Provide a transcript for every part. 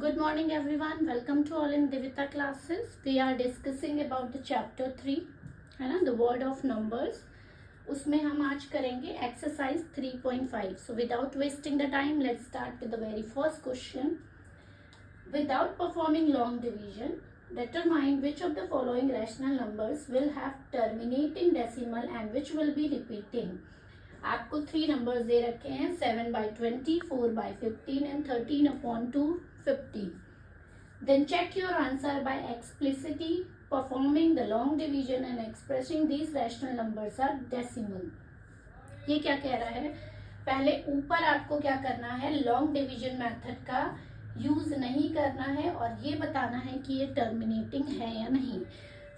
Good morning everyone. Welcome to all in Divita classes. We are discussing about the chapter 3 है ना, the word of numbers. उसमें हम आज करेंगे exercise 3.5. So without wasting the time, let's start with the very first question. Without performing long division, determine which of the following rational numbers will have terminating decimal and which will be repeating. आपको 3 numbers they रखे हैं 7/20, 4/15 and 13/250. Then check your answer by explicitly performing the long division and expressing these rational numbers are decimal. ये क्या कह रहा है? पहले ऊपर आपको क्या करना है, लॉन्ग डिवीजन मेथड का यूज नहीं करना है और ये बताना है कि ये टर्मिनेटिंग है या नहीं.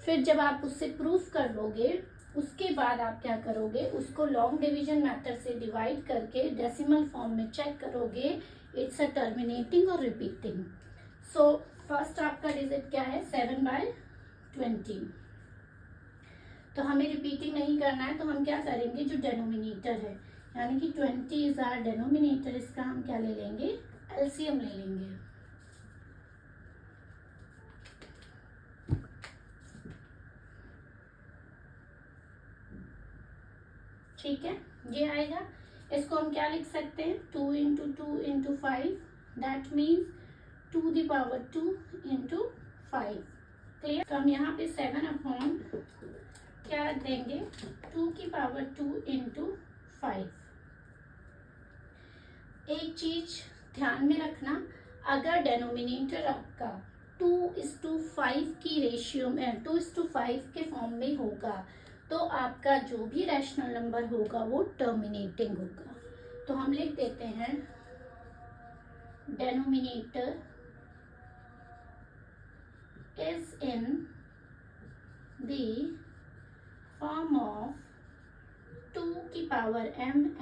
फिर जब आप उससे प्रूफ कर लोगे उसके बाद आप क्या करोगे, उसको लॉन्ग डिवीजन मेथड से डिवाइड करके डेसिमल फॉर्म में चेक करोगे इट्स अ टर्मिनेटिंग और रिपीटिंग. सो फर्स्ट आपका डिजिट क्या है 7/20. तो हमें रिपीटिंग नहीं करना है तो हम क्या करेंगे, जो डेनोमिनेटर है यानी कि 20 इज आवर डेनोमिनेटर, इसका हम क्या ले लेंगे, एलसीएम ले लेंगे. ठीक है, ये आएगा. इसको हम क्या लिख सकते हैं, 2 × 2 × 5 दैट मीन्स 2⁻2 × 5. क्लियर. तो हम यहाँ पे 7 क्या रख देंगे, 2⁻2 × 5. एक चीज ध्यान में रखना, अगर डेनोमिनेटर आपका 2:5 की रेशियो में 2:5 के फॉर्म में होगा तो आपका जो भी रैशनल नंबर होगा वो टर्मिनेटिंग होगा. तो हम लिख देते हैं denominator is in the form of 2m and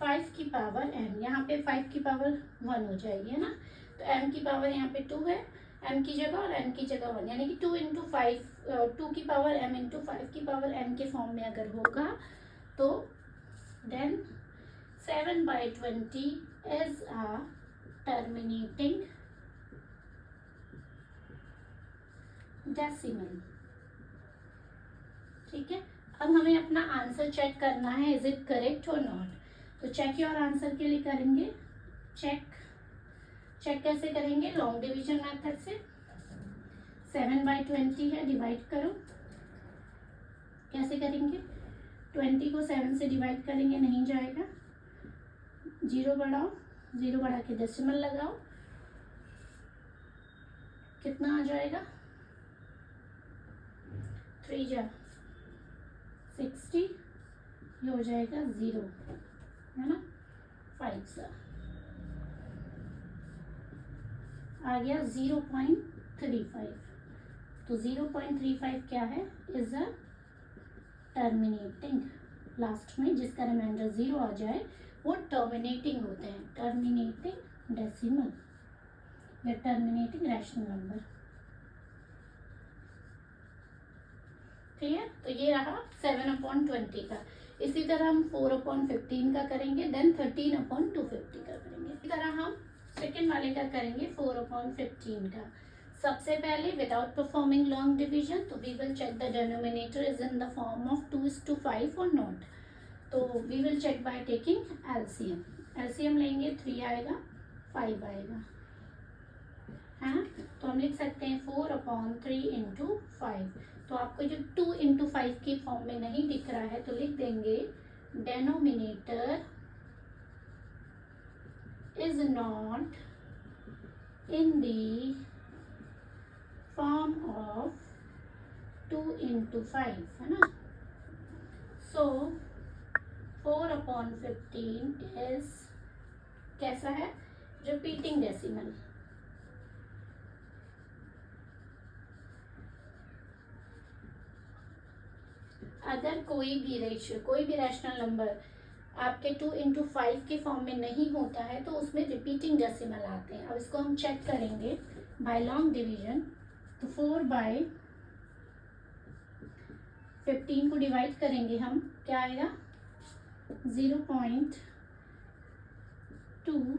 5m. यहाँ पे 5 की पावर 1 हो जाएगी है ना, तो m की पावर यहाँ पे 2 है, m की जगह और n की जगह 1, यानी कि 2 × 5 2 की पावर m × 5 की पावर n के फॉर्म में अगर होगा तो then 7/20 is a terminating decimal. ठीक है, अब हमें अपना आंसर चेक करना है, इज इट करेक्ट और नॉट. तो चेक योर आंसर के लिए करेंगे चेक कैसे करेंगे, लॉन्ग डिवीजन मेथड से. 7/20 है, डिवाइड करो. कैसे करेंगे, 20 को 7 से डिवाइड करेंगे, नहीं जाएगा. 0 बढ़ाओ, 0 बढ़ा के डेसिमल लगाओ, कितना आ जाएगा, 3 जा 60, ये हो जाएगा 0 है ना, 5 सा आ गया 0.35. तो 0.35 क्या है, इज अ टर्मिनेटिंग. लास्ट में जिसका रिमाइंडर 0 आ जाए वो टर्मिनेटिंग होते हैं, टर्मिनेटिंग डेसिमल या टर्मिनेटिंग रैशनल नंबर. क्लियर. तो ये रहा 7/20 का. इसी तरह हम 4/15 का करेंगे, देन 13/250 का करेंगे. इसी तरह हम सेकेंड वाले का करेंगे 4/15 का. सबसे पहले विदाउट परफॉर्मिंग लॉन्ग डिवीजन, तो we will check the denominator is in the form of 2:5 और नॉट. तो we will check by taking LCM. LCM लेंगे, 3 आएगा, 5 आएगा, है ना. तो हम लिख सकते हैं 4/3 × 5. तो आपको जो 2 × 5 की फॉर्म में नहीं दिख रहा है तो लिख देंगे denominator is not in the form of 2 × 5 है ना. So 4/15 is कैसा है, रिपीटिंग डेसिमल. अगर कोई भी रेशियो, कोई भी रैशनल नंबर आपके 2 × 5 के फॉर्म में नहीं होता है तो उसमें रिपीटिंग डेसिमल आते हैं. अब इसको हम चेक करेंगे बाय लॉन्ग डिवीजन. तो 4/15 को डिवाइड करेंगे हम, क्या आएगा 0.2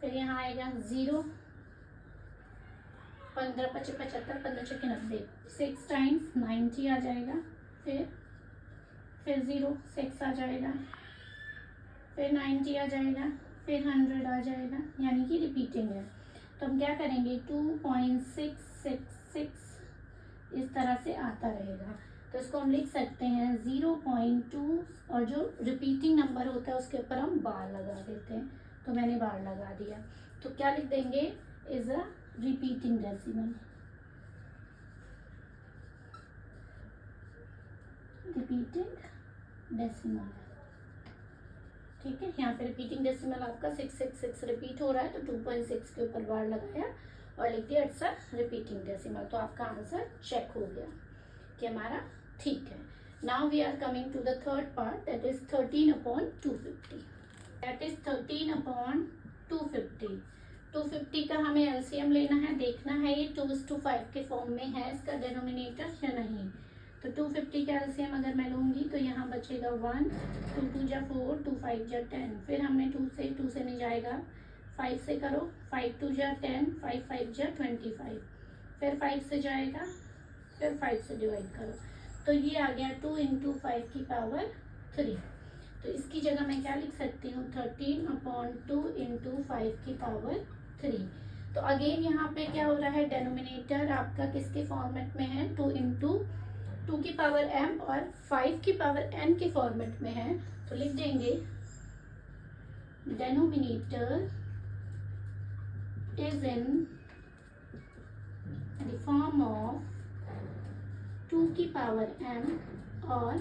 फिर यहाँ आएगा 0, 15 पचे 75, 15 छक्के 90, 6 टाइम्स 90 आ जाएगा। फिर 0 6 आ जाएगा, फिर 90 आ जाएगा, फिर 100 आ जाएगा, यानी कि रिपीटिंग है। तो हम क्या करेंगे 2.666 इस तरह से आता रहेगा। तो इसको हम लिख सकते हैं 0.2 और जो रिपीटिंग नंबर होता है उसके ऊपर हम बार लगा देते हैं। तो मैंने बार लगा दिया, तो क्या लिख देंगे is a repeating decimal. Repeating decimal, ठीक है। यहाँ पे रिपीटिंग डेसिमल आपका 666 रिपीट हो रहा है, तो 2.6 के ऊपर बार लगाया और लिख दिया इट्स अ रिपीटिंग डेसिमल। तो आपका आंसर चेक हो गया कि हमारा ठीक है। Now we are coming to the third part, that is 13/250। That is 13/250। 250 का हमें एलसीएम लेना है, देखना है ये 2:5 के फॉर्म में है इसका डिनोमिनेटर या नहीं। तो 250 का एलसीएम अगर मैं लूँगी तो यहाँ बचेगा 1, 2 2 जा 4, 2 5 जा 10। फिर हमने 2 से नहीं जाएगा, 5 से करो, 5 2 जा 10, 5 5 जा 25। फिर 5 से जाएगा, फिर 5 से डिवाइड करो, तो ये आ गया 2 × 5 की पावर 3। तो इसकी जगह मैं क्या लिख सकती हूँ 13/2 × 5 की पावर 3। तो अगेन यहाँ पे क्या हो रहा है, डेनोमिनेटर आपका किसके फॉर्मेट में है 2 × 2 की पावर m और 5 की पावर n के फॉर्मेट में है। तो लिख देंगे denominator is in the form of 2 की पावर m और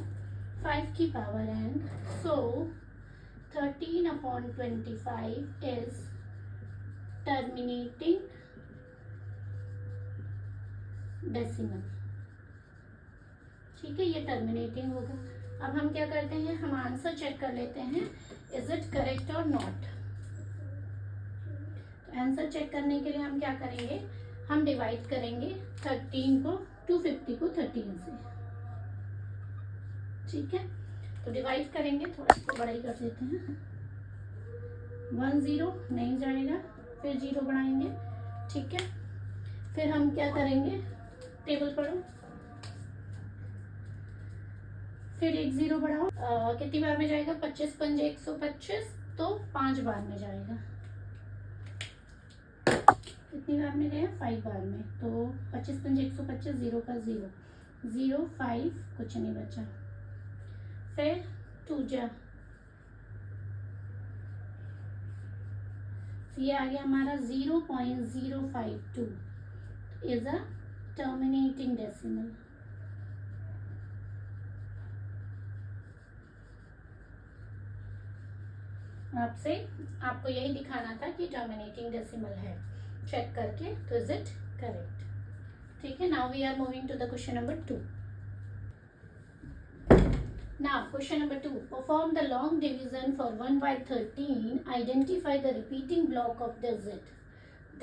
5 की power n। So 13/25 is terminating decimal, ठीक है। ये टर्मिनेटिंग होगा। अब हम क्या करते हैं, हम आंसर चेक कर लेते हैं इज इट करेक्ट और नॉट। तो आंसर चेक करने के लिए हम क्या करेंगे, हम डिवाइड करेंगे 250 को 13 से, ठीक है। तो डिवाइड करेंगे, थोड़ा इसको बड़ा ही कर देते हैं, 1 0 नहीं जाएगा, फिर 0 बढ़ाएंगे, ठीक है। फिर हम क्या करेंगे, टेबल पढ़ो, फिर 1 0 बढ़ाओ, कितनी बार में जाएगा 25 5 125, तो 5 बार में जाएगा। कितनी बार में गया 5 बार में, तो 25 5 125, 0 का 0 0 5, कुछ नहीं बचा। फिर 2 जा, ये आ गया हमारा 0.052 इज अ टर्मिनेटिंग डेसिमल। आपको यही दिखाना था कि टर्मिनेटिंग डेसिमल है, चेक करके तो इज इट करेक्ट, ठीक है। Now we are moving to the question number 2। Now question number 2, perform the long division for 1/13, identify the repeating block of digit.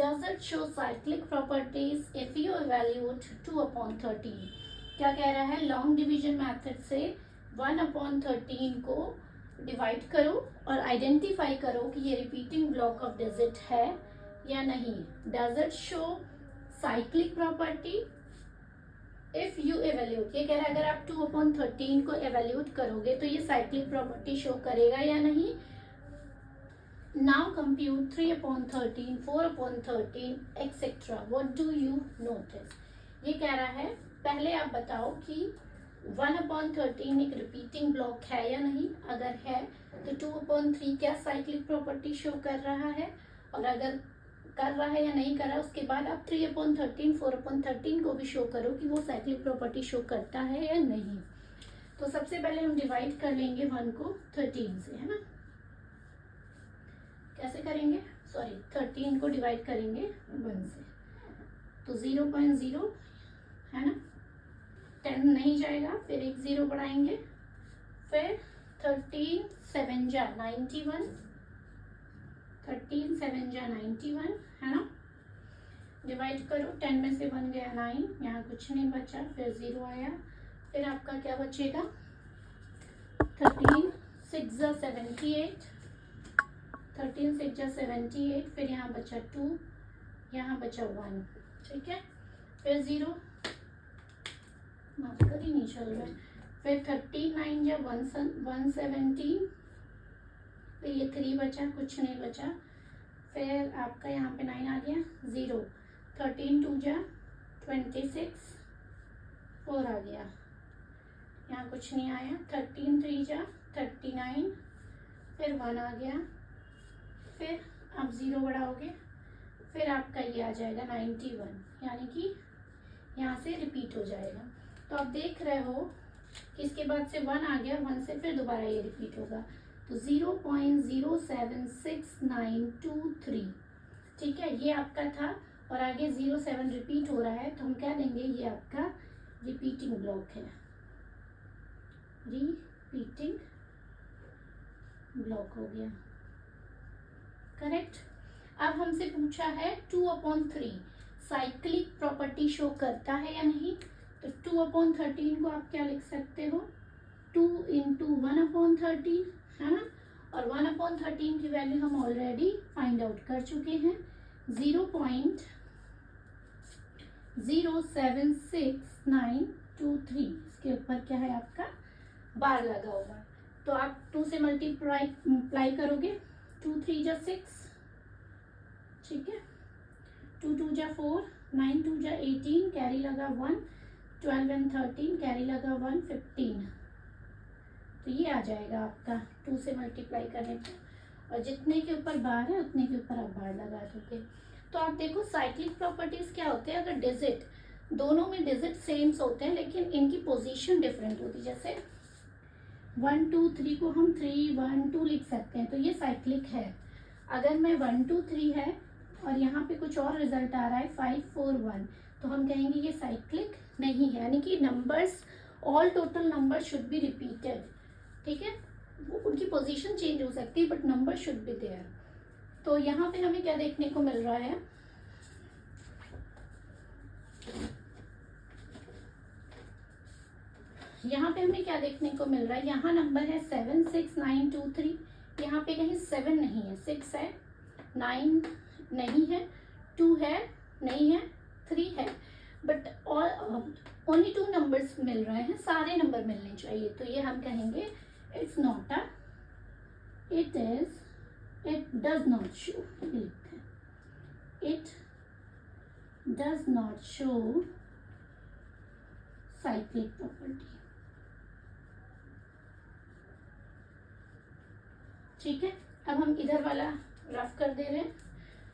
Does it show cyclic properties if you evaluate 2/13? क्या कह रहा है, long division method से 1/13 को divide करो और identify करो कि ये रिपीटिंग ब्लॉक ऑफ डिजिट है या नहीं। Does it show cyclic property if you evaluate, ये कह रहा है अगर आप 2/13 को एवेल्यूट करोगे तो ये साइक्लिक प्रॉपर्टी शो करेगा या नहीं। Now compute 3/13, 4/13 etcetera, what do you notice. ये कह रहा है पहले आप बताओ कि 1/13 एक रिपीटिंग ब्लॉक है या नहीं। अगर है तो 2/3 क्या साइक्लिक प्रॉपर्टी शो कर रहा है, और अगर कर रहा है या नहीं कर रहा, उसके बाद आप 3/13, 4/13 को भी शो करो कि वो साइक्लिक प्रॉपर्टी शो करता है या नहीं। तो सबसे पहले हम डिवाइड कर लेंगे 1 को 13 से, है ना। कैसे करेंगे, सॉरी 13 को डिवाइड करेंगे 1 से, तो 0.0 है ना, 10 नहीं जाएगा, फिर 1 0 बढ़ाएंगे, फिर 13 7 जा 91, 13 7 जा 91, है ना। डिवाइड करो, 10 में से 1 गया 9, यहाँ कुछ नहीं बचा, फिर 0 आया, फिर आपका क्या बचेगा 13 6 जा 78, 13 6 जा 78, फिर यहाँ बचा 2, यहाँ बचा 1, ठीक है। फिर 0, माफ कर ही नहीं चल रहा है। फिर 39 जा 117, फिर ये 3 बचा, कुछ नहीं बचा। फिर आपका यहाँ पे 9 आ गया, 0, 13 2 जा 26, 4 आ गया, यहाँ कुछ नहीं आया। 13 3 जा 39, फिर 1 आ गया। फिर आप 0 बढ़ाओगे, फिर आपका ये आ जाएगा 91, यानी कि यहाँ से रिपीट हो जाएगा। तो आप देख रहे हो कि इसके बाद से 1 आ गया, 1 से फिर दोबारा ये रिपीट होगा। तो 0.076923, ठीक है, ये आपका था। और आगे 07 रिपीट हो रहा है, तो हम क्या देंगे, ये आपका रिपीटिंग ब्लॉक है, रिपीटिंग ब्लॉक हो गया, करेक्ट। अब हमसे पूछा है 2/3 साइक्लिक प्रॉपर्टी शो करता है या नहीं। तो 2/13 को आप क्या लिख सकते हो, 2 × 1/13, है ना। और 1/13 की वैल्यू हम ऑलरेडी फाइंड आउट कर चुके हैं, 0.07693। इसके ऊपर क्या है आपका बार लगा हुआ। तो आप 2 से मल्टीप्लाई करोगे, 2 3 जा 6, ठीक है, 2 2 जा 4, 9 2 जा 18, कैरी लगा 1, 12 and 13, कैरी लगा 1, 15। तो ये आ जाएगा आपका 2 से मल्टीप्लाई करने पर, और जितने के ऊपर बार है उतने के ऊपर आप बार लगा दोगे। तो आप देखो साइक्लिक प्रॉपर्टीज क्या होते हैं, अगर डिजिट दोनों में डिजिट सेम्स होते हैं लेकिन इनकी पोजीशन डिफरेंट होती है। जैसे 1 2 3 को हम 3 1 2 लिख सकते हैं, तो ये साइक्लिक है। अगर मैं 1 2 3 है और यहाँ पे कुछ और रिजल्ट आ रहा है 5 4 1, तो हम कहेंगे ये साइक्लिक नहीं है, यानी कि numbers, all total number should be repeated, ठीक है। वो उनकी पोजीशन चेंज हो सकती है but number should be there. तो यहाँ पे हमें क्या देखने को मिल रहा है, यहाँ पे हमें क्या देखने को मिल रहा है, यहाँ नंबर है 7 6 9 2 3, यहाँ पे कहीं 7 नहीं है, 6 है, 9 नहीं है, 2 है नहीं है, 3 है, बट ओनली 2 नंबर्स मिल रहे हैं, सारे नंबर मिलने चाहिए। तो ये हम कहेंगे it's not a, it does not show, it does not show cyclic property, ठीक है। अब हम इधर वाला रफ कर दे रहे हैं,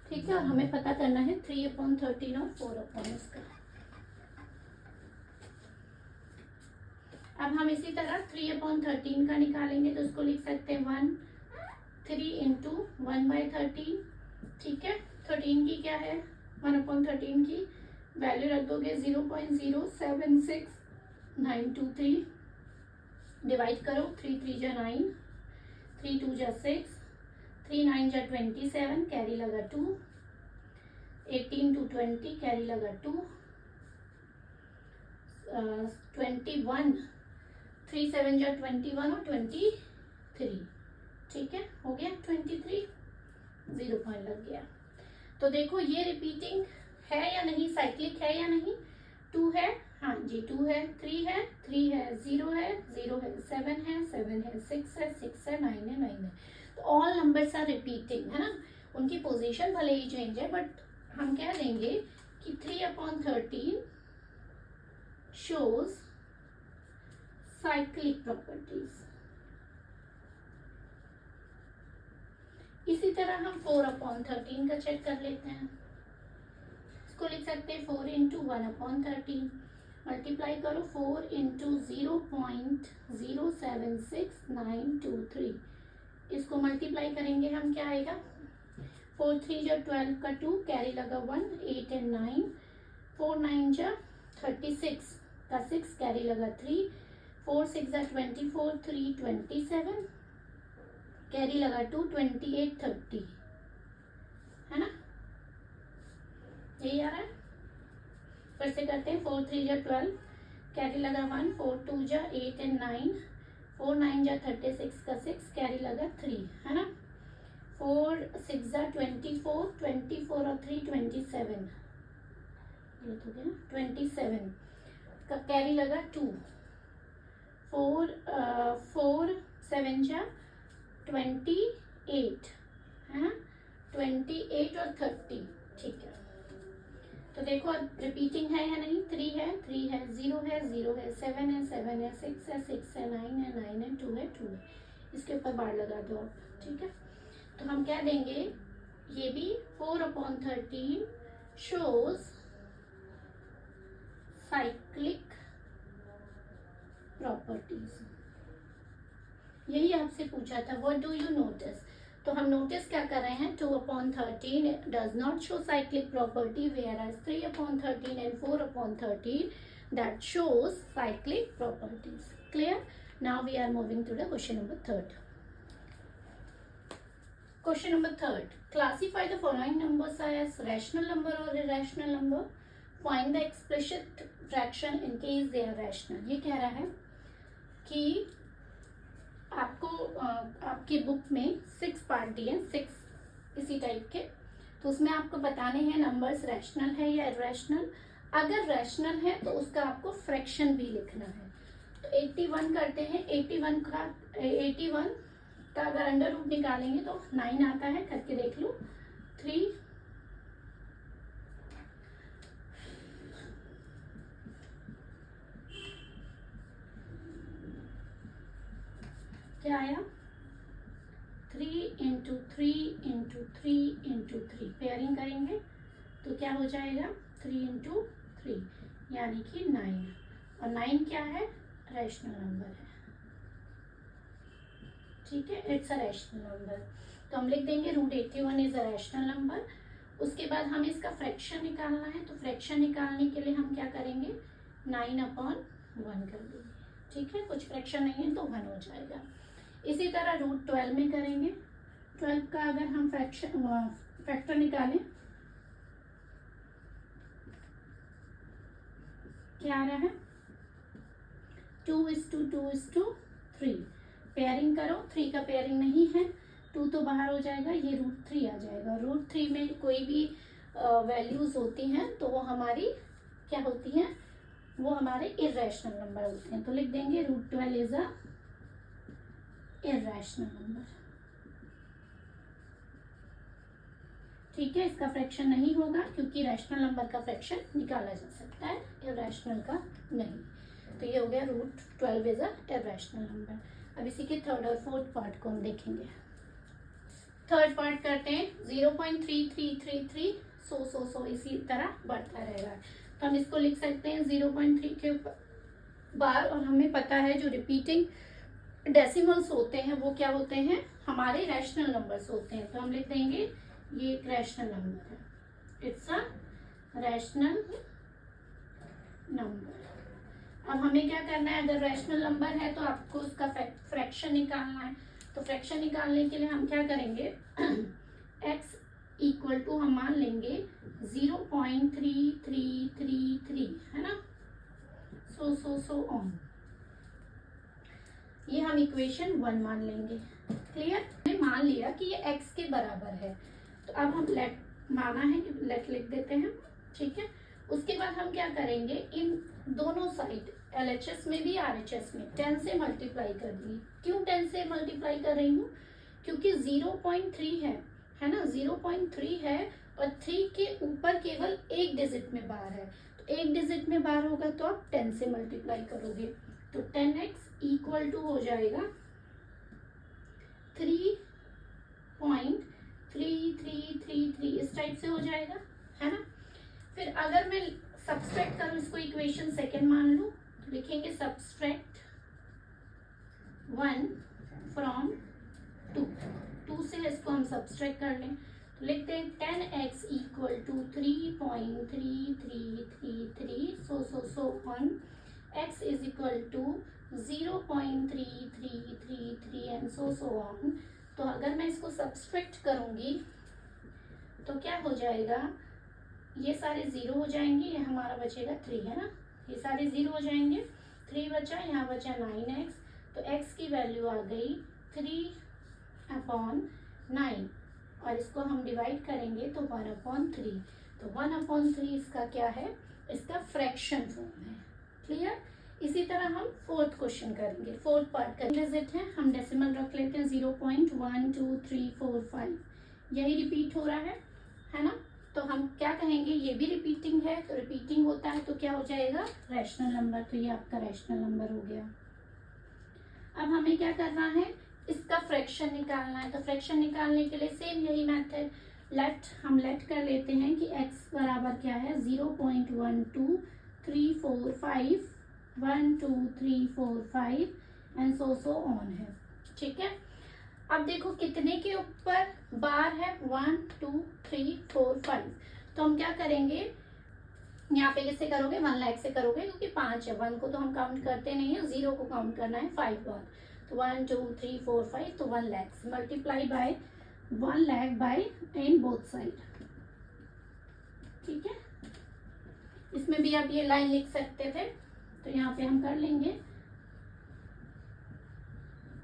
ठीक है, और हमें पता करना है 3/13 और 4/, का। अब हम इसी तरह 3/13 का निकालेंगे, तो उसको लिख सकते हैं 3 × 1/13, ठीक है। 13 की क्या है, 1/13 की वैल्यू रख दोगे 0.076923, डिवाइड करो, 3 3 जा 9, 3 2 जा 6, 3 9 जा 27, कैरी लगा 2, 18 to 20, कैरी लगा 2, 21, 3 7 जा 21 और 23, ठीक है, हो गया 23, 0 पॉइंट लग गया। तो देखो ये रिपीटिंग है या नहीं, साइक्लिक है या नहीं, 2 है, हाँ जी 2 है, 3 है, 3 है, 0 है, 0 है, 7 है, 7 है, 6 है, 6 है, 9 है, 9 है। तो ऑल नंबर्स आर रिपीटिंग, है ना। उनकी पोजीशन भले ही चेंज है, बट हम कह देंगे कि 3/13 shows cyclic properties। इसी तरह हम 4/13 का चेक कर लेते हैं। इसको लिख सकते हैं 4 × 1/13, मल्टीप्लाई करो 4 × 0.076923, इसको मल्टीप्लाई करेंगे हम, क्या आएगा, 4 3 जा 12 का 2, कैरी लगा 1, 8 and 9, 4 9 जा 36 का 6, कैरी लगा 3, 4 6 जा 24, 3 27, कैरी लगा 2, 28 30, है ना, यही आ रहा है। फिर से करते हैं, 4 3 जा 12, कैरी लगा 1, 4 2 जा 8 and 9, 4 9 जा 36 का 6, कैरी लगा 3, है ना, 4 6 24, 24 और 3 27, ये तो क्या 27 का कैरी लगा 2, 4 7 जा 28 है ना, 28 और 30, ठीक है। तो देखो अब रिपीटिंग है या नहीं, 3 है 3 है, 0 है 0 है, 7 है 7 है, 6 है 6 है, 9 है 9 है, 2 है 2 है, इसके ऊपर बार लगा दो आप, ठीक है। तो हम क्या देंगे, ये भी 4/13 शोज साइक्लिक प्रॉपर्टीज, यही आपसे पूछा था, व्हाट डू यू नोटिस। तो हम नोटिस क्या कर रहे हैं, 2/13 does not show cyclic property, whereas 3/13 and 4/13 that shows cyclic properties. Clear? Now we are moving to the question number 3. Question number 3. Classify the following numbers as rational number or irrational number. Find the explicit fraction in case they are rational. ये कह रहा है कि आपको आपकी book में 6 part दिए, 6 इसी टाइप के, तो उसमें आपको बताने हैं नंबर्स रैशनल है या इरेशनल। अगर रैशनल है तो उसका आपको फ्रैक्शन भी लिखना है। तो 81 करते हैं, 81 का अगर अंडर रूट निकालेंगे तो 9 आता है, करके देख लो। 3 क्या आया, 3 × 3 × 3 × 3 पेयरिंग करेंगे तो क्या हो जाएगा, 3 × 3 यानी कि 9, और 9 क्या है, रैशनल नंबर है, ठीक है, इट्स अ रैशनल नंबर। तो हम लिख देंगे √81 इज अ रैशनल नंबर। उसके बाद हमें इसका फ्रैक्शन निकालना है, तो फ्रैक्शन निकालने के लिए हम क्या करेंगे, 9/1 कर देंगे, ठीक है, कुछ फ्रैक्शन नहीं है तो 1 हो जाएगा। इसी तरह √12 में करेंगे, 12 का अगर हम फैक्टर निकालें क्या आ रहा है, 2:2:3 पेयरिंग करो, 3 का पेयरिंग नहीं है, 2 तो बाहर हो जाएगा, ये √3 आ जाएगा। √3 में कोई भी वैल्यूज होती हैं तो वो हमारी क्या होती हैं, वो हमारे इरेशनल नंबर होते हैं। तो लिख देंगे √12 इज अ इरेशनल नंबर, ठीक है। इसका फ्रैक्शन नहीं होगा क्योंकि रैशनल नंबर का फ्रैक्शन निकाला जा सकता है, इरेशनल का नहीं। तो ये हो गया √12 इज अ इरेशनल नंबर। अब इसी के थर्ड और फोर्थ पार्ट को हम देखेंगे। थर्ड पार्ट करते हैं, 0.3333 100 इसी तरह बढ़ता रहेगा। तो हम इसको लिख सकते हैं 0.3 के बार, और हमें पता है जो रिपीटिंग डेसिमल्स होते हैं वो क्या होते हैं, हमारे रैशनल नंबर्स होते हैं। तो हम लिख देंगे ये एक रैशनल नंबर है, इट्स अ रैशनल नंबर। अब हमें क्या करना है, अगर रैशनल नंबर है तो आपको उसका फ्रैक्शन निकालना है। तो फ्रैक्शन निकालने के लिए हम क्या करेंगे, x इक्वल टू हम मान लेंगे 0.3333 है ना, सो ऑन, ये हम इक्वेशन 1 मान लेंगे। क्लियर, हमने मान लिया कि ये x के बराबर है, तो अब हम लेट माना है कि लेट लिख देते हैं, ठीक है। उसके बाद हम क्या करेंगे, इन दोनों साइड LHS में भी RHS में 10 से मल्टीप्लाई कर दिए। क्यों 10 से मल्टीप्लाई कर रही हूँ, क्योंकि 0.3 है ना, 0.3 है और 3 के ऊपर केवल एक डिजिट में बार है, तो एक डिजिट में बार होगा तो आप 10 से मल्टीप्लाई करोगे, तो 10x इक्वल टू हो जाएगा 3.3333, इस टाइप से हो जाएगा, है ना। फिर अगर मैं सब्सट्रैक्ट करूं इसको, इक्वेशन सेकेंड मान लूं, तो लिखेंगे सब्सट्रैक्ट 1 फ्रॉम 2 से इसको हम सब्सट्रैक्ट कर लें, तो लिखते हैं 10x equal to 3.3333 so on, x is equal to 0.3333 and so on. तो अगर मैं इसको सब्सट्रैक्ट करूंगी तो क्या हो जाएगा, ये सारे 0 हो जाएंगे, ये हमारा बचेगा 3 है ना, ये सारे 0 हो जाएंगे, 3 बचा, यहाँ बचा 9x, तो x की वैल्यू आ गई 3/9। और इसको हम डिवाइड करेंगे तो 1/3। तो 1/3 इसका क्या है, इसका फ्रैक्शन फॉर्म है। क्लियर। इसी तरह हम फोर्थ क्वेश्चन करेंगे, फोर्थ पार्ट का डिजिट है, हम डेसिमल रख लेते हैं 0.12345। यही रिपीट हो रहा है ना। तो हम क्या कहेंगे, ये भी रिपीटिंग है, तो रिपीटिंग होता है तो क्या हो जाएगा, रैशनल नंबर। तो ये आपका रैशनल नंबर हो गया। अब हमें क्या करना है, इसका फ्रैक्शन निकालना है। तो फ्रैक्शन निकालने के लिए सेम यही मेथड, हम लेट कर लेते हैं कि x बराबर क्या है, 0.12345 12345 एंड सो ऑन है। ठीक है। अब देखो कितने के ऊपर बार है, 1 2 3 4 5। तो हम क्या करेंगे, यहाँ पे कैसे करोगे, 1 लाख से करोगे क्योंकि 5 है, 1 को तो हम काउंट करते नहीं है, 0 को काउंट करना है 5 बार। तो 1 2 3 4 5, तो 1 lakh multiply by 1 lakh by in both side. ठीक है। इसमें भी आप ये लाइन लिख सकते थे, तो यहाँ पे हम कर लेंगे,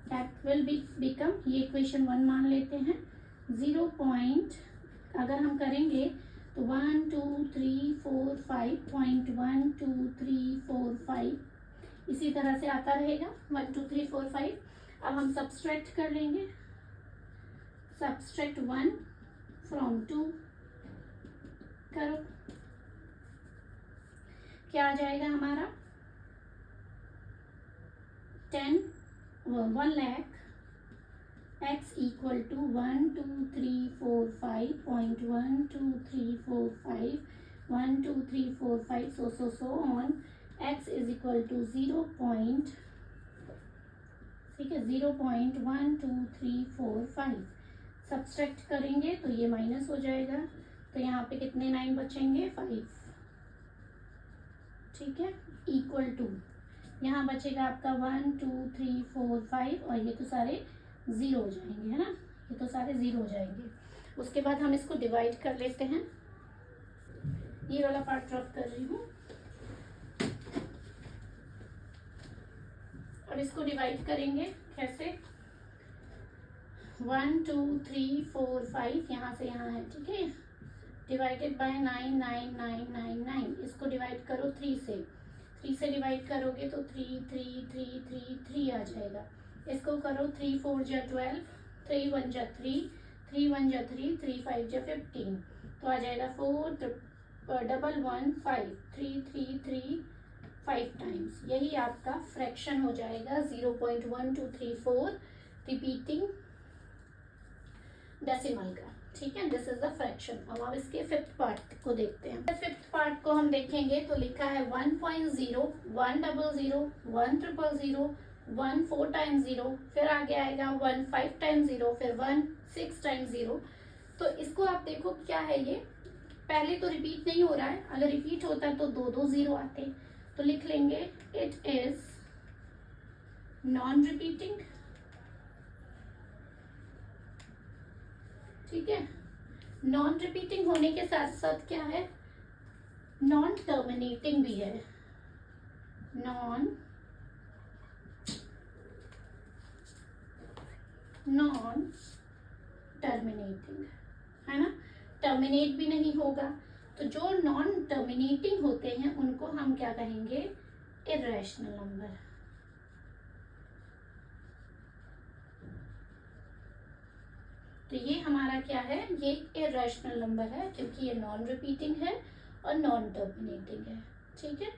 दैट विल बिकम, ये इक्वेशन 1 मान लेते हैं, 0 पॉइंट, अगर हम करेंगे तो 1 2 3 4 5.12345 इसी तरह से आता रहेगा 1 2 3 4 5। अब हम सब्सट्रैक्ट कर लेंगे, सब्सट्रैक्ट 1 फ्रॉम 2 करो, क्या आ जाएगा हमारा 1 lakh x equal to 12345.12345 12345 so on. x is equal to 0. ठीक है, 0.12345 सब्सट्रैक्ट करेंगे तो ये माइनस हो जाएगा, तो यहाँ पे कितने 9 बचेंगे, 5। ठीक है, इक्वल टू, यहाँ बचेगा आपका 1 2 3 4 5 और ये तो सारे 0 हो जाएंगे, है ना, ये तो सारे 0 हो जाएंगे। उसके बाद हम इसको डिवाइड कर लेते हैं, ये वाला पार्ट ड्रॉप कर रही हूँ। अब इसको डिवाइड करेंगे कैसे, 1 2 3 4 5 यहाँ से यहाँ है, ठीक है, डिवाइडेड बाय 99999। इसको डिवाइड करो 3 से, 3 से डिवाइड करोगे तो 3 3 3 3 3 आ जाएगा। इसको करो 3 4 जा 12, 3 1 जा 3, 3 1 जा 3, 3 5 जा 15, तो आ जाएगा 4 1 1 5 3 3 3 5 टाइम्स। यही आपका फ्रैक्शन हो जाएगा 0.1234 रिपीटिंग डेसिमल का। ठीक है, दिस इज द फ्रैक्शन। अब इसके फिफ्थ पार्ट को देखते हैं। फिफ्थ पार्ट को हम देखेंगे तो लिखा है 1.0 1 00 1 000 1 4 टाइम्स 0, फिर आगे आएगा 1 5 टाइम्स 0, फिर 1 6 टाइम्स 0। तो इसको आप देखो क्या है, ये पहले तो रिपीट नहीं हो रहा है, अगर रिपीट होता तो 2 0 आते, तो लिख लेंगे इट इज नॉन रिपीटिंग। ठीक है, नॉन रिपीटिंग होने के साथ साथ क्या है, नॉन टर्मिनेटिंग भी है, नॉन टर्मिनेटिंग, है ना, टर्मिनेट भी नहीं होगा। तो जो नॉन टर्मिनेटिंग होते हैं उनको हम क्या कहेंगे, इर्रेशनल नंबर। तो ये हमारा क्या है, ये इर्रेशनल नंबर है क्योंकि ये नॉन रिपीटिंग है और नॉन टर्मिनेटिंग है। ठीक है,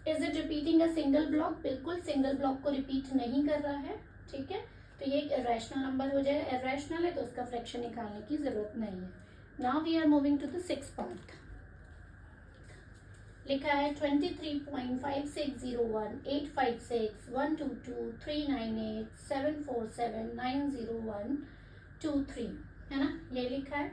is it repeating a single block, बिल्कुल सिंगल ब्लॉक को रिपीट नहीं कर रहा है। ठीक है, तो ये एक इर्रेशनल नंबर हो जाएगा, इर्रेशनल है तो उसका फ्रैक्शन निकालने की जरूरत नहीं है। Now we are moving to the sixth part. लिखा है 23.5601 856 122 398 747 901 23, है ना, ये लिखा है।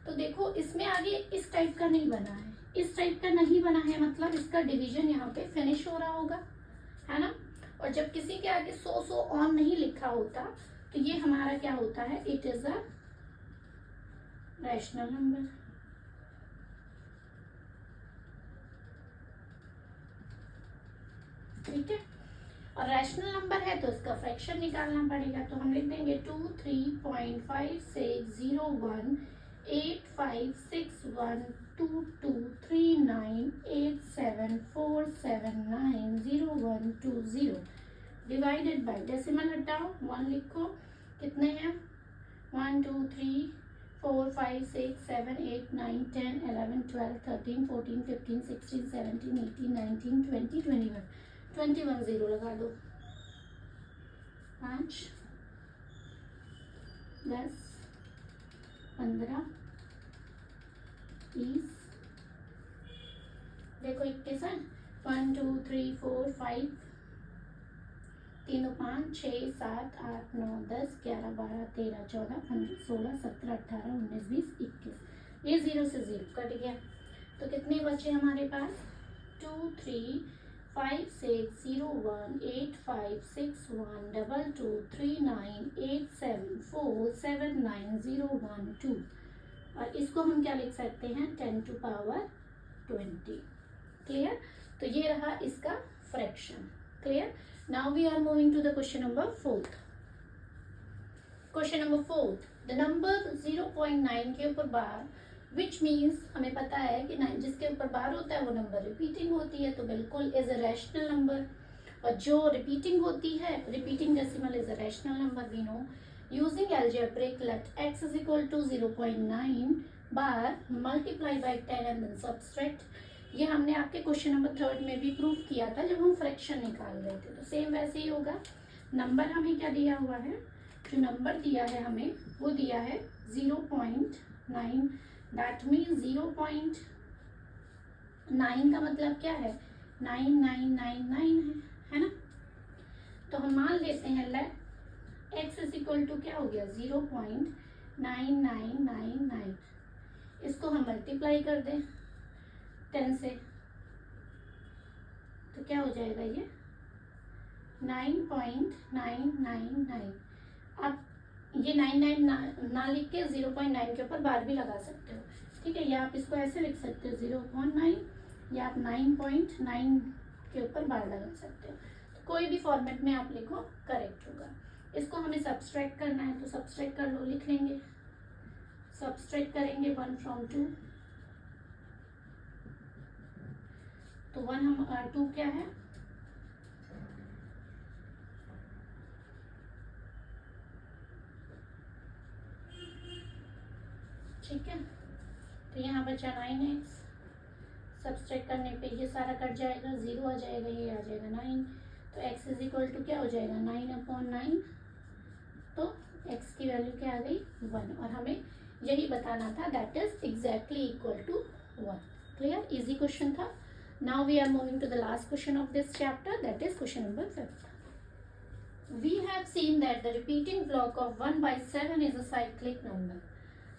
तो देखो इसमें आगे इस टाइप का नहीं बना है, इस टाइप का नहीं बना है, मतलब इसका डिवीजन यहाँ पे फिनिश हो रहा होगा, है ना। और जब किसी के आगे 100 ऑन नहीं लिखा होता तो ये हमारा क्या होता है, it is a rational number. ठीक है, और रैशनल नंबर है तो इसका फ्रैक्शन निकालना पड़ेगा। तो हम लिख देंगे 23.56018561223987479012 डिवाइडेड बाय, डेसिमल हटाओ, 1 लिखो, कितने हैं 1 2 3 4 5 6 7 8 9 10 11 12 13 14 15 16 17 18 19 20 21 21 0 लगा दो। 5 10 15 20 देखो 21 है, 1 2 3 4 5 3 5 6 7 8 9 10 11 12 13 14 15 16 17 18 19 20 21, ये 0 से 0 कट गया। तो कितने बचे हमारे पास 2 3 5 6 0 1 8 5 6 1 2 2 3 9 8 7 4 7 9 0 1 2, और इसको हम क्या लिख सकते हैं 10 टू पावर 20। क्लियर? तो ये रहा इसका fraction. Clear? Now we are moving to the question number 4. Question number 4. The number 0.9 के ऊपर बार, which means हमें पता है कि 9 जिसके ऊपर बार होता है वो नंबर रिपीटिंग होती है, तो बिल्कुल इज अ रैशनल नंबर। और जो रिपीटिंग होती है, repeating decimal is a rational number, we know. Using algebraic, let x is equal to 0.9 bar multiply by 10 and then subtract. ये हमने आपके क्वेश्चन नंबर 3 में भी प्रूव किया था जब हम फ्रैक्शन निकाल रहे थे। तो सेम वैसे ही होगा। नंबर हमें क्या दिया हुआ है, जो नंबर दिया है हमें वो दिया है 0.9, दैट मीन्स 0.9 का मतलब क्या है 9999 है ना। तो हम मान लेते हैं let x is equal to क्या हो गया 0.9999, इसको हम मल्टीप्लाई कर दें 10 से, तो क्या हो जाएगा ये 9.999। अब ये 99 ना लिख के 0.9 के ऊपर बार भी लगा सकते हो, ठीक है, या आप इसको ऐसे लिख सकते हो 0.9, या आप 9.9 के ऊपर बार लगा सकते हो। तो कोई भी फॉर्मेट में आप लिखो करेक्ट होगा। इसको हमें सब्सट्रैक्ट करना है, तो सब्सट्रैक्ट कर लो, लिख लेंगे, सब्सट्रैक्ट करेंगे 1 from 2, तो 1 हम 2 क्या है ठीक है। तो यहाँ बचा 9x, सब्सट्रैक्ट करने पे ये सारा कट जाएगा, 0 आ जाएगा, ये आ जाएगा 9, तो x इज इक्वल टू क्या हो जाएगा 9/9, तो x की वैल्यू क्या आ गई 1, और हमें यही बताना था, that is exactly equal to 1। Clear? Easy question था। Now we are moving to the last question of this chapter, that is question number 5. We have seen that the repeating block of 1/7 is a cyclic number.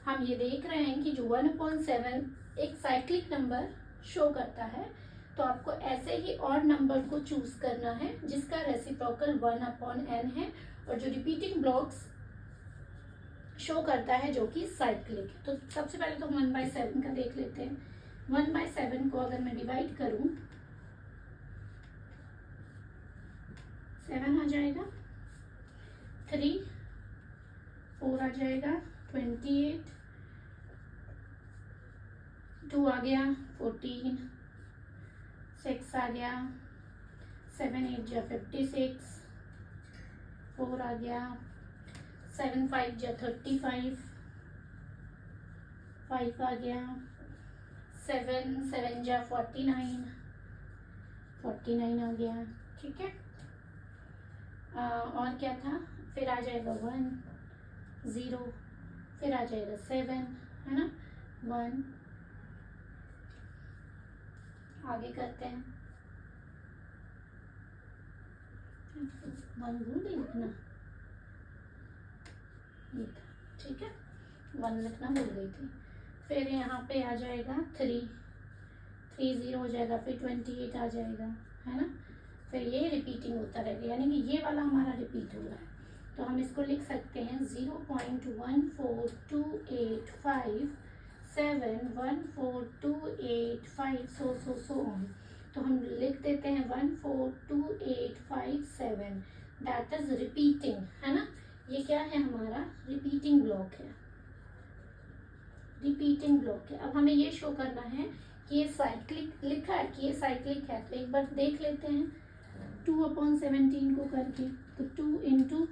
हम ये देख रहे हैं कि जो 1/7 एक cyclic number show करता है, तो आपको ऐसे ही और नंबर को चूज करना है जिसका रेसिप्रोकल 1/n है, और जो रिपीटिंग ब्लॉक्स शो करता है जो कि साइक्लिक है। तो सबसे पहले तो 1/7 का देख लेते हैं। 1/7 को अगर मैं डिवाइड करूं, 7 आ जाएगा, 3 4 आ जाएगा, 28 2 आ गया, 14 6 आ गया, 7 8 जा 56, 4 आ गया, 7 5 जा 35, 5 आ गया, 7 7 जा 49 आ गया, ठीक है। और क्या था, फिर आ जाएगा 1 0, फिर आ जाएगा 7 है ना, 1, आगे करते हैं, 1 भूल गई लिखना, ये था, ठीक है, 1 लिखना भूल गई थी। फिर यहाँ पे आ जाएगा 3 0 हो जाएगा, फिर 28 आ जाएगा, है ना। फिर ये रिपीटिंग होता रहेगा, यानी कि ये वाला हमारा रिपीट हो रहा है, तो हम इसको लिख सकते हैं 0.14285 7 14285 सो ऑन। तो हम लिख देते हैं 1 4 2 8 5 7, दैट इज रिपीटिंग, है ना। ये क्या है हमारा रिपीटिंग ब्लॉक है, रिपीटिंग ब्लॉक है। अब हमें ये शो करना है कि ये साइक्लिक लिखा है कि ये साइक्लिक है, तो एक बार देख लेते हैं 2/17 को करके। तो 2 इंटू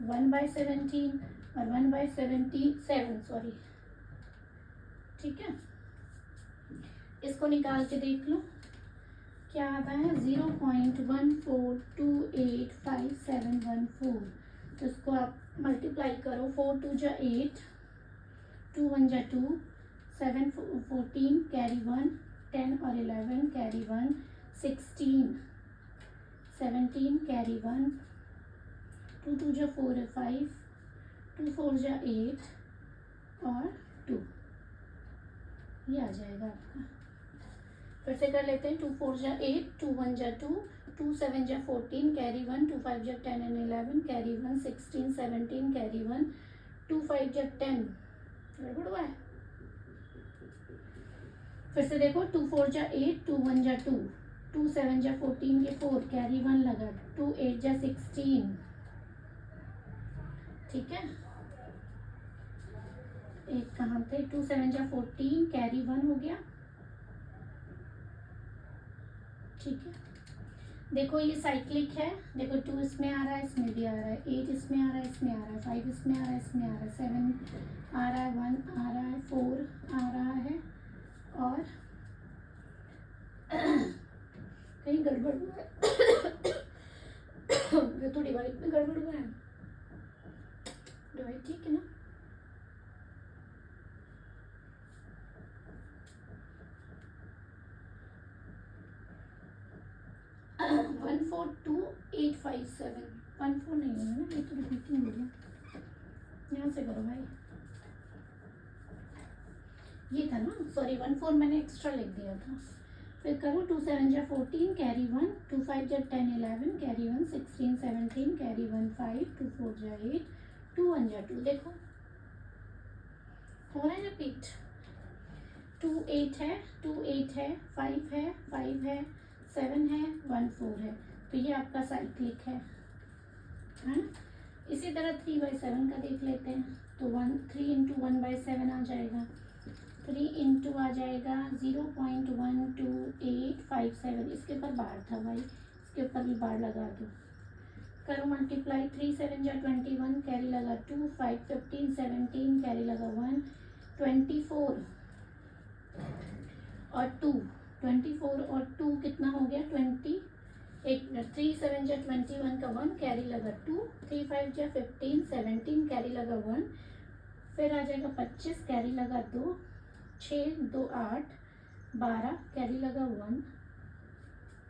1/17 और 1/7 सॉरी, ठीक है। इसको निकाल के देख लो क्या आता है, 0.14285714। तो इसको आप मल्टीप्लाई करो, 4 2 जा 8, 2 1 जा 2, 7 14 कैरी 1, 10 और 11 कैरी 1, 16 17 कैरी 1, 2 2 जा 4 है 5, 2 4 जा 8 और 2, ये आ जाएगा आपका। फिर से कर लेते हैं, 2 4 जा 8, 2 1 जा 2, 2 7 जा 14 कैरी 1, 2 5 जा 10 एंड 11 कैरी 1, 16 17 कैरी 1, 2 5 जा 10, गड़बड़ हुआ है। फिर से देखो, 2 4 जा 8, 2 1 जा 2, 2 7 जा 14 ये 4 कैरी 1 लगा, 2 8 जा 16, ठीक है। एक कहाँ थे, 2 7 जा 14 कैरी 1 हो गया, ठीक है। देखो ये साइक्लिक है, देखो 2 इसमें आ रहा है, इसमें भी आ रहा है, 8 इसमें आ रहा है, इसमें आ रहा है, 5 इसमें आ रहा है, इसमें आ रहा है, 7 आ रहा है, 1 आ रहा है, 4 आ रहा है, और कहीं गड़बड़ हुआ है तो डिवाइड में गड़बड़ हुआ है, डिवाइड ठीक है ना। वन 4 2 8 5 7, 1 4 नहीं होगा ना, ये तो रिपीटिंग हो गया, यहाँ से करो भाई, ये था ना, सॉरी 1 4 मैंने एक्स्ट्रा लिख दिया था। फिर करो, 2 7 जा 14 कैरी 1, 2 5 जा 10 11 कैरी 1, 16 17 कैरी 1 5, 2 4 जा 8, 2 1 जा 2, देखो हो रहा है रिपीट। 2 8 है, 2 8 है, 5 है, 5 है, 7 है, 1 4 है, तो ये आपका साइक्लिक है ना। इसी तरह 3/7 का देख लेते हैं, तो 3 इंटू 1/7 आ जाएगा, 3 इंटू आ जाएगा 0.12857, इसके ऊपर बार था भाई, इसके ऊपर भी बार लगा दो, करो मल्टीप्लाई, 3 7 जा 21 कैरी लगा 2, 5 15 17 कैरी लगा 1, 24 और 2, 24 और 2 कितना हो गया 20, 3 7 जा 21 का 1 कैरी लगा 2, 3 5 जा 15 17 कैरी लगा 1, फिर आ जाएगा 25 कैरी लगा 2, 6 2 8 12 कैरी लगा 1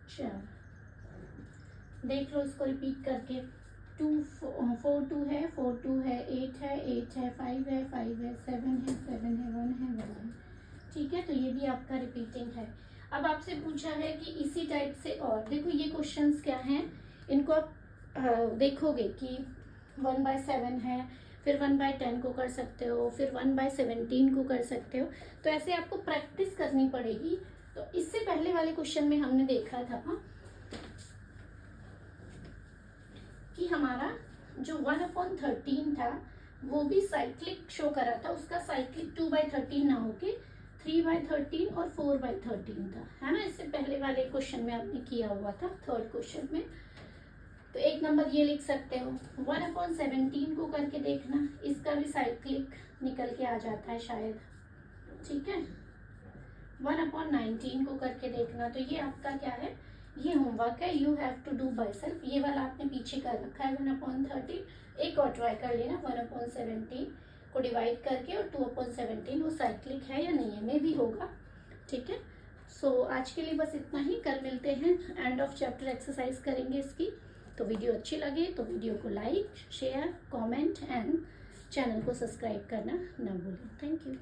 4। देख लो इसको रिपीट करके, 2 4 2 है, 4 2 है, 8 है, 8 है, 5 है, 5 है, 7 है, 7 है, 1 है, 1 है, ठीक है। तो ये भी आपका रिपीटिंग है। अब आपसे पूछा है कि इसी टाइप से, और देखो ये क्वेश्चंस क्या हैं, इनको आप देखोगे कि 1/7 है, फिर 1/10 को कर सकते हो, फिर 1/17 को कर सकते हो, तो ऐसे आपको प्रैक्टिस करनी पड़ेगी। तो इससे पहले वाले क्वेश्चन में हमने देखा था कि हमारा जो 1/13 था वो भी साइक्लिक शो करा था, उसका साइक्लिक 2/13 ना होके 3/13 और 4/13 था, है ना। इससे पहले वाले क्वेश्चन में आपने किया हुआ था, थर्ड क्वेश्चन में। तो एक नंबर ये लिख सकते हो, 1/17 को करके देखना, इसका भी साइक्लिक निकल के आ जाता है शायद, ठीक है। 1/19 को करके देखना, तो ये आपका क्या है, ये होमवर्क है, you have to do by self. ये वाला आपने पीछे कर रखा है 1/13, एक और ट्राई कर लेना 1/17 को डिवाइड करके, और 2/17 वो साइक्लिक है या नहीं है, मे भी होगा, ठीक है। सो आज के लिए बस इतना ही, कल मिलते हैं, एंड ऑफ चैप्टर एक्सरसाइज करेंगे इसकी। तो वीडियो अच्छी लगे तो वीडियो को like share comment and channel को सब्सक्राइब करना ना भूलें। Thank you.